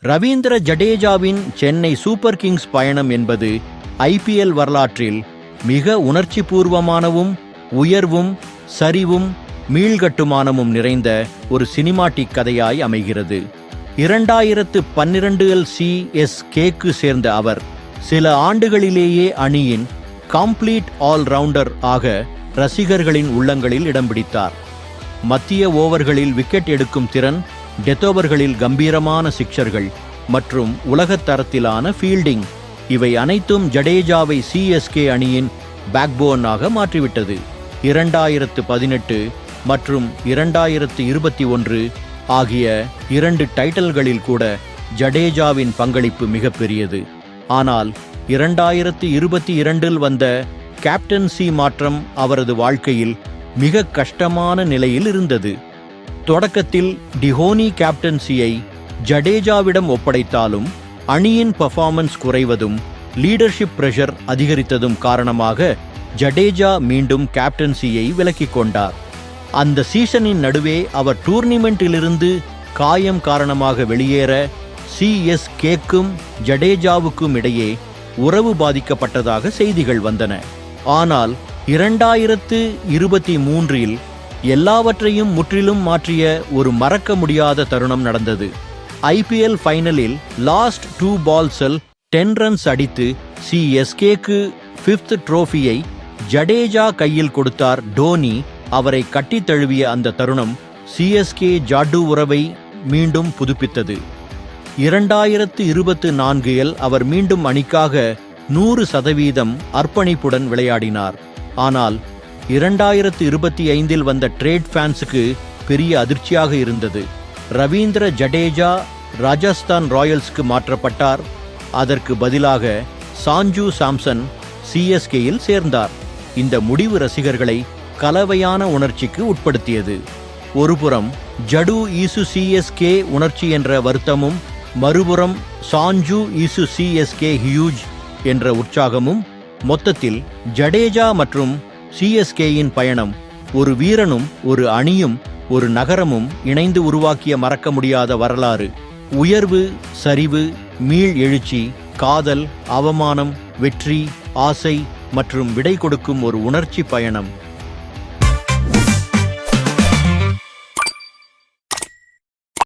Ravindra ஜடேஜாவின் Chennai super Kings பயணம் என்பது IPL வரலாற்றில் மிக உணர்ச்சிபூர்வமானவும் உயர்வும் சரிவும் மீள்கட்டுமானமும் நிறைந்த ஒரு சினிமாட்டிக் கதையாய் அமைகிறது. 2012 CSKக்கு சேர்ந்த அவர் சில ஆண்டுகளிலேயே அணியின் கம்ப்ளீட் ஆல்ரவுண்டர் ஆக ரசிகர்களின் உள்ளங்களில் இடம் பிடித்தார். மத்திய ஓவர்களில் விக்கெட் எடுக்கும் திறன், டெத் ஓவர்களில் கம்பீரமான சிக்சர்கள் மற்றும் உலகத் தரத்திலான ஃபீல்டிங், இவை அனைத்தும் ஜடேஜாவை CSK அணியின் பேக்போனாக மாற்றிவிட்டது. 2018 மற்றும் 2021 ஆகிய 2 டைட்டில்களில் கூட ஜடேஜாவின் பங்களிப்பு மிகப்பெரியது. ஆனால் 2022 வந்த கேப்டன்சி மாற்றம் அவரது வாழ்க்கையில் மிக கஷ்டமான நிலையில் இருந்தது. தொடக்கத்தில் டிஹோனி கேப்டன்சியை ஜடேஜாவிடம் ஒப்படைத்தாலும் அணியின் பெர்ஃபார்மன்ஸ் குறைவதும் லீடர்ஷிப் பிரஷர் அதிகரித்ததும் காரணமாக ஜடேஜா மீண்டும் கேப்டன்சியை விலக்கிக் கொண்டார். அந்த சீசனின் நடுவே அவர் டூர்னிமெண்டிலிருந்து காயம் காரணமாக வெளியேற CSKக்கும் ஜடேஜாவுக்கும் இடையே உறவு பாதிக்கப்பட்டதாக செய்திகள் வந்தன. ஆனால் 2023 எல்லாவற்றையும் முற்றிலும் மாற்றிய ஒரு மறக்க முடியாத தருணம் நடந்தது. IPL ஃபைனலில் லாஸ்ட் 2 பால்ஸில் 10 ரன்ஸ் அடித்து CSKக்கு 5th ட்ரோஃபியை ஜடேஜா கையில் கொடுத்தார் டோனி. அவரை கட்டித் தழுவிய அந்த தருணம் CSK ஜாடு உறவை மீண்டும் புதுப்பித்தது. 2024 அவர் மீண்டும் அணிக்காக 100% அர்ப்பணிப்புடன் விளையாடினார். ஆனால் 2025 வந்த ட்ரேட் ஃபேன்ஸுக்கு பெரிய அதிர்ச்சியாக இருந்தது. ரவீந்திர ஜடேஜா ராஜஸ்தான் ராயல்ஸ்க்கு மாற்றப்பட்டார். அதற்கு பதிலாக சாஞ்சு சாம்சன் CSKயில் சேர்ந்தார். இந்த முடிவு ரசிகர்களை கலவையான உணர்ச்சிக்கு உட்படுத்தியது. ஒருபுறம் ஜடு ஈசு CSK உணர்ச்சி என்ற வருத்தமும், மறுபுறம் சாஞ்சு ஈசு CSK ஹியூஜ் என்ற உற்சாகமும். மொத்தத்தில் ஜடேஜா மற்றும் CSKயின் பயணம் ஒரு வீரனும் ஒரு அணியும் ஒரு நகரமும் இணைந்து உருவாக்கிய மறக்க முடியாத வரலாறு. உயர்வு, சரிவு, மீள் எழுச்சி, காதல், அவமானம், வெற்றி, ஆசை மற்றும் விடை கொடுக்கும் ஒரு உணர்ச்சி பயணம்.